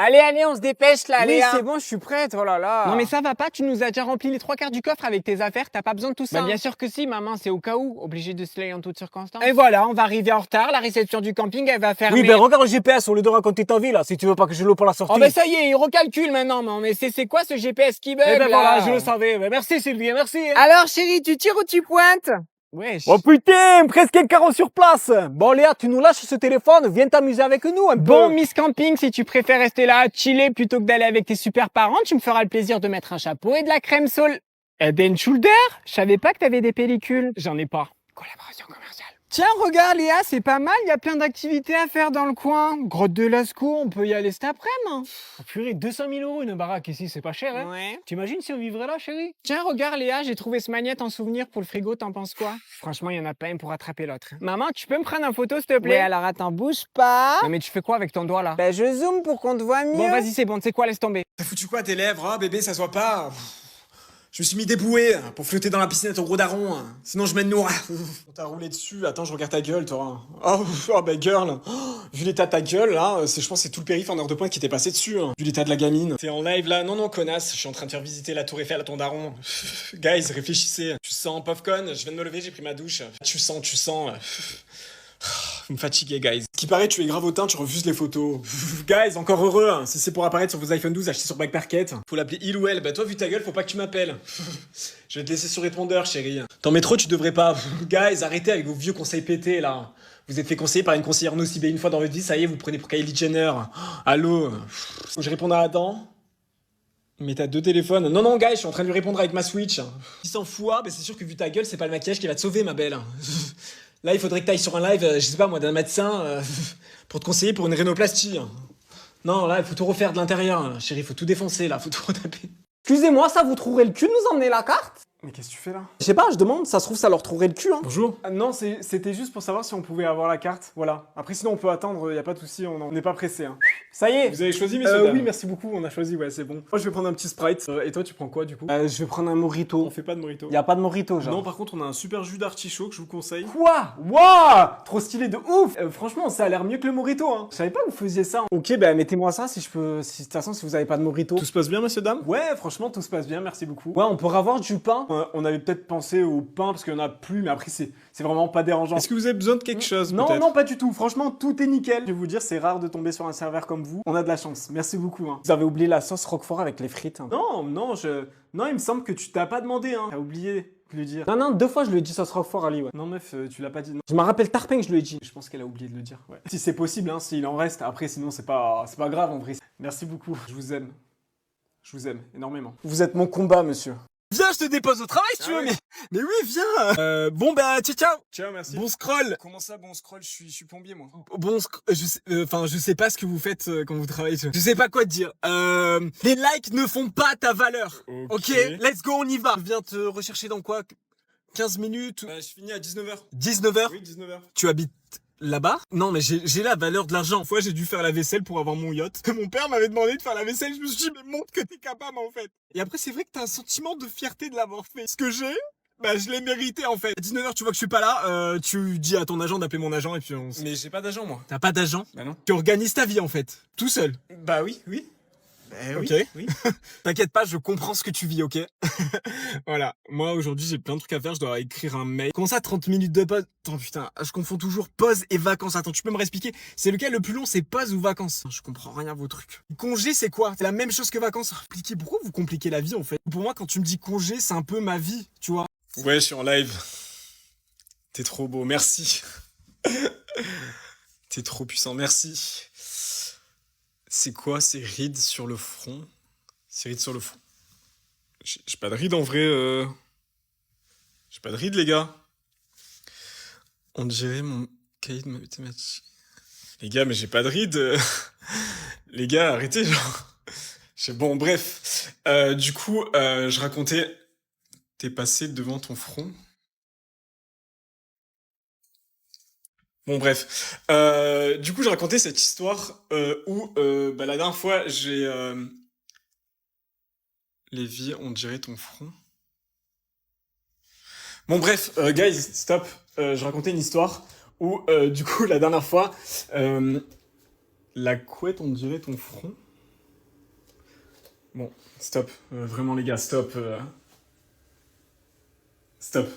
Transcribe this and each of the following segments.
Allez, on se dépêche là, Oui, Léa. c'est bon, je suis prête, oh là là. Non mais ça va pas, tu nous as déjà rempli les 3 quarts du coffre avec tes affaires, t'as pas besoin de tout ça. Bah, bien sûr que si, maman, c'est au cas où, obligé de se layer en toutes circonstances. Et Et voilà, on va arriver en retard, la réception du camping, elle va fermer. Oui, ben regarde le GPS au lieu de raconter ta vie là, si tu veux pas que je l'eau pour la sortie. Oh ben ça y est, il recalcule maintenant, mais c'est quoi ce GPS qui bug Eh ben là voilà, je le savais. Ben, merci Sylvie, merci. Alors chérie, tu tires ou tu pointes? Wesh. Oh putain, presque un carreau sur place. Bon Léa, tu nous lâches ce téléphone, viens t'amuser avec nous un peu. Bon, Miss Camping, si tu préfères rester là, chiller plutôt que d'aller avec tes super parents, tu me feras le plaisir de mettre un chapeau et de la crème sol. Head and Shoulder? Je savais pas que t'avais des pellicules. J'en ai pas. Collaboration commerciale. Tiens, regarde Léa, c'est pas mal, il y a plein d'activités à faire dans le coin. Grotte de Lascaux, on peut y aller cet après-midi. Oh, purée, 200 000 € une baraque ici, c'est pas cher hein. Ouais. T'imagines si on vivrait là chérie? Tiens, regarde Léa, j'ai trouvé ce magnète en souvenir pour le frigo, t'en penses quoi? Franchement, il y en a pas un pour attraper l'autre. Maman, tu peux me prendre une photo s'il te plaît? Oui, alors attends, bouge pas. Non mais tu fais quoi avec ton doigt là? Ben, je zoome pour qu'on te voit mieux. Bon vas-y, c'est bon, tu sais quoi, laisse tomber. T'as foutu quoi à tes lèvres, hein, bébé, ça se voit pas. Je me suis mis déboué pour flotter dans la piscine à ton gros daron. Sinon je mène nourrir. On t'a roulé dessus, attends, je regarde ta gueule, toi. Oh bah girl. Vu l'état de ta gueule, là, je pense que c'est tout le périph' en heure de pointe qui t'est passé dessus. Vu l'état de la gamine. T'es en live là? Non, connasse, je suis en train de faire visiter la tour Eiffel à ton daron. Guys, réfléchissez. Tu sens, Popcorn, je viens de me lever, j'ai pris ma douche. Tu sens. Vous me fatiguez, guys. Ce qui paraît, tu es gravotin, tu refuses les photos. Guys, encore heureux, hein. Si c'est pour apparaître sur vos iPhone 12 achetés sur Back Market. Faut l'appeler il ou elle. Bah toi, vu ta gueule, faut pas que tu m'appelles. Je vais te laisser sur répondeur, chérie. T'en mets trop, tu devrais pas. Guys, arrêtez avec vos vieux conseils pétés, là. Vous êtes fait conseiller par une conseillère nocibée une fois dans votre vie, ça y est, vous prenez pour Kylie Jenner. Allô? Je réponds à Adam? Mais t'as 2 téléphones. Non, guys, je suis en train de lui répondre avec ma Switch. Il s'en fout, bah c'est sûr que vu ta gueule, c'est pas le maquillage qui va te sauver, ma belle. Là, il faudrait que t'ailles sur un live, je sais pas moi, d'un médecin pour te conseiller pour une rhinoplastie. Non, là, il faut tout refaire de l'intérieur. Chérie, il faut tout défoncer, là, faut tout retaper. Excusez-moi, ça vous trouverez le cul de nous emmener la carte? Mais qu'est-ce que tu fais là? Je sais pas, je demande, ça se trouve, ça leur trouverait le cul, hein. Bonjour. Non, c'était juste pour savoir si on pouvait avoir la carte, voilà. Après sinon on peut attendre, y a pas de souci, on n'est pas pressé. Hein. Ça y est. Vous avez choisi, messieurs, dames? Oui, merci beaucoup, on a choisi, ouais, c'est bon. Moi je vais prendre un petit Sprite, et toi tu prends quoi du coup? Je vais prendre un mojito. On fait pas de mojito. Y a pas de mojito, genre. Non, par contre on a un super jus d'artichaut que je vous conseille. Quoi? Wouah! Trop stylé de ouf! Franchement, ça a l'air mieux que le mojito, hein. Je savais pas que vous faisiez ça. Ok, bah mettez-moi ça si je peux. Si, de toute façon, si vous avez pas de mojito. Tout se passe bien, messieurs, dames? Ouais, franchement, tout se passe bien, merci beaucoup. Ouais, on pourra avoir du pain. On avait peut-être pensé au pain parce qu'il y en a plus, mais après c'est vraiment pas dérangeant. Est-ce que vous avez besoin de quelque chose, Non, peut-être? non, pas du tout. Franchement, tout est nickel. Je vais vous dire, c'est rare de tomber sur un serveur comme vous. On a de la chance. Merci beaucoup. Hein. Vous avez oublié la sauce roquefort avec les frites. Hein. Non, il me semble que tu t'as pas demandé. Hein. T'as oublié de le dire. Non, 2 fois je lui ai dit sauce roquefort, Ali, ouais. Non, meuf, tu l'as pas dit. Non. Je me rappelle Tarpin que je lui ai dit. Je pense qu'elle a oublié de le dire. Ouais. Si c'est possible, hein, s'il en reste. Après, sinon, c'est pas grave en vrai. Merci beaucoup. Je vous aime. Je vous aime énormément. Vous êtes mon combat, monsieur. Viens, je te dépose au travail si tu veux, mais oui, viens. Bon bah ciao. Ciao, merci. Bon scroll. Comment ça, bon scroll? Je suis plombier, moi. Bon, je sais pas ce que vous faites quand vous travaillez. Je sais pas quoi te dire. Les likes ne font pas ta valeur. Ok, let's go, on y va. Je viens te rechercher dans quoi? 15 minutes? Je finis à 19h. 19h? Oui, 19h. Tu habites là-bas? Non, mais j'ai la valeur de l'argent. Une fois, j'ai dû faire la vaisselle pour avoir mon yacht. Mon père m'avait demandé de faire la vaisselle. Je me suis dit, mais montre que t'es capable, en fait. Et après, c'est vrai que t'as un sentiment de fierté de l'avoir fait. Ce que j'ai, bah, je l'ai mérité, en fait. À 19h, tu vois que je suis pas là. Tu dis à ton agent d'appeler mon agent et puis on... Mais j'ai pas d'agent, moi. T'as pas d'agent? Bah non. Tu organises ta vie, en fait. Tout seul. Bah oui. Ok. Oui. T'inquiète pas, je comprends ce que tu vis, ok? Voilà. Moi, aujourd'hui, j'ai plein de trucs à faire. Je dois écrire un mail. Comment ça, 30 minutes de pause? Attends, putain, je confonds toujours pause et vacances. Attends, tu peux me réexpliquer? C'est lequel le plus long? C'est pause ou vacances? Je comprends rien à vos trucs. Congé, c'est quoi? C'est la même chose que vacances? Expliquez, pourquoi vous compliquez la vie, en fait? Pour moi, quand tu me dis congé, c'est un peu ma vie, tu vois? Ouais, je suis en live. T'es trop beau, merci. T'es trop puissant, merci. C'est quoi ces rides sur le front? Ces rides sur le front. J'ai pas de rides en vrai. J'ai pas de rides, les gars. On dirait mon cahier de mathématiques. Les gars, mais j'ai pas de rides. Les gars, arrêtez, genre. Bon, bref. Du coup, je racontais. T'es passé devant ton front. Bon, bref. Du coup, je racontais cette histoire où la dernière fois, j'ai... Lévi, on dirait ton front. Bon, bref, guys, stop. Je racontais une histoire où, du coup, la dernière fois, la couette, on dirait ton front. Bon, stop. Vraiment, les gars, stop. Stop.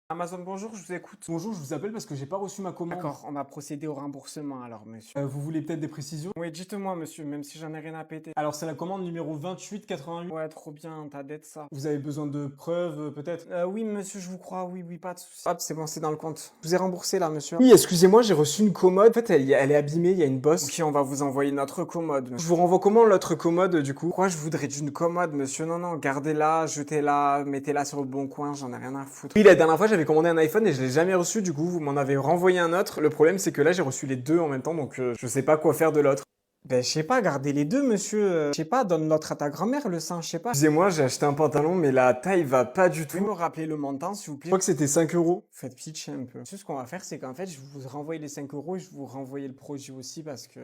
Amazon, bonjour, je vous écoute. Bonjour, je vous appelle parce que j'ai pas reçu ma commande. D'accord, on va procéder au remboursement alors, monsieur. Vous voulez peut-être des précisions? Oui, dites-moi, monsieur, même si j'en ai rien à péter. Alors, c'est la commande numéro 2888. Ouais, trop bien, ta dette, ça. Vous avez besoin de preuves, peut-être? Oui, monsieur, je vous crois, oui, pas de souci. Hop, c'est bon, c'est dans le compte. Je vous ai remboursé, là, monsieur. Oui, excusez-moi, j'ai reçu une commode. En fait, elle est abîmée, il y a une bosse. Ok, on va vous envoyer notre commode, Je monsieur. vous renvoie comment l'autre commode, du coup? Pourquoi je voudrais d'une commode, monsieur? Non, gardez-la, jetez-la, mettez-la sur le bon coin, j'en ai rien à foutre. Oui, la dernière fois, j'avais commandé un iPhone et je l'ai jamais reçu, du coup, vous m'en avez renvoyé un autre. Le problème, c'est que là, j'ai reçu les deux en même temps, donc je sais pas quoi faire de l'autre. Ben, je sais pas, gardez les deux, monsieur. Je sais pas, donne l'autre à ta grand-mère, le sein, je sais pas. Excusez-moi, j'ai acheté un pantalon, mais la taille va pas du Vous pouvez me tout. rappeler le montant, s'il vous Je plaît? crois que c'était 5 euros. Faites pitcher un peu. Monsieur, ce qu'on va faire, c'est qu'en fait, je vous renvoie les 5 euros et je vous renvoie le projet aussi parce que...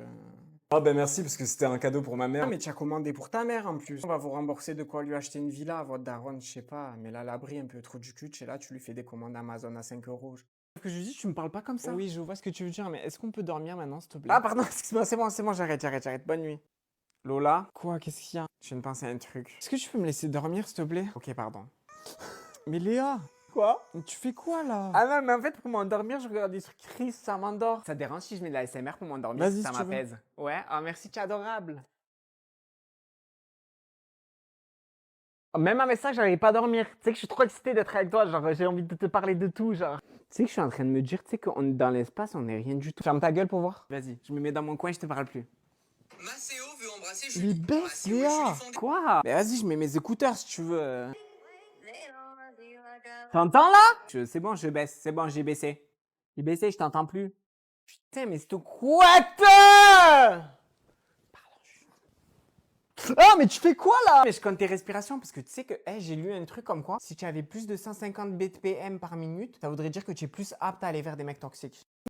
Ah ben merci, parce que c'était un cadeau pour ma mère. Ah, mais tu as commandé pour ta mère en plus. On va vous rembourser de quoi lui acheter une villa à votre daronne, je sais pas. Mais là, l'abri un peu trop du cul, et là, tu lui fais des commandes Amazon à 5 euros. Ce que je dis, tu me parles pas comme ça. Oui, je vois ce que tu veux dire, mais est-ce qu'on peut dormir maintenant, s'il te plaît? Ah pardon, excuse-moi, c'est bon, j'arrête. Bonne nuit. Lola? Quoi, qu'est-ce qu'il y a? Je viens de penser à un truc. Est-ce que tu peux me laisser dormir, s'il te plaît? Ok, pardon. Mais Léa! Quoi? Tu fais quoi, là? Ah non, mais en fait, pour m'endormir, je regarde des trucs tristes, ça m'endort. Ça te dérange si je mets de la SMR pour m'endormir? Vas-y, Ça si tu veux. m'apaise. Ouais, oh merci, tu es adorable. Même avec ça, j'arrive pas à dormir. Tu sais que je suis trop excité d'être avec toi, genre j'ai envie de te parler de tout, genre. Tu sais que je suis en train de me dire, tu sais qu'on est dans l'espace, on n'est rien du tout. Ferme ta gueule pour voir. Vas-y, je me mets dans mon coin, je te parle plus. Macéo veut embrasser Mais Julie. baisse, Macéo et Léa. Julie font des- Quoi? Mais vas-y, je mets mes écouteurs si tu veux. T'entends là? C'est bon, je baisse. C'est bon, j'ai baissé. J'ai baissé, je t'entends plus. Putain, mais c'est quoi? Ah, mais tu fais quoi là? Mais je compte tes respirations parce que tu sais que j'ai lu un truc comme quoi si tu avais plus de 150 BPM par minute, ça voudrait dire que tu es plus apte à aller vers des mecs toxiques.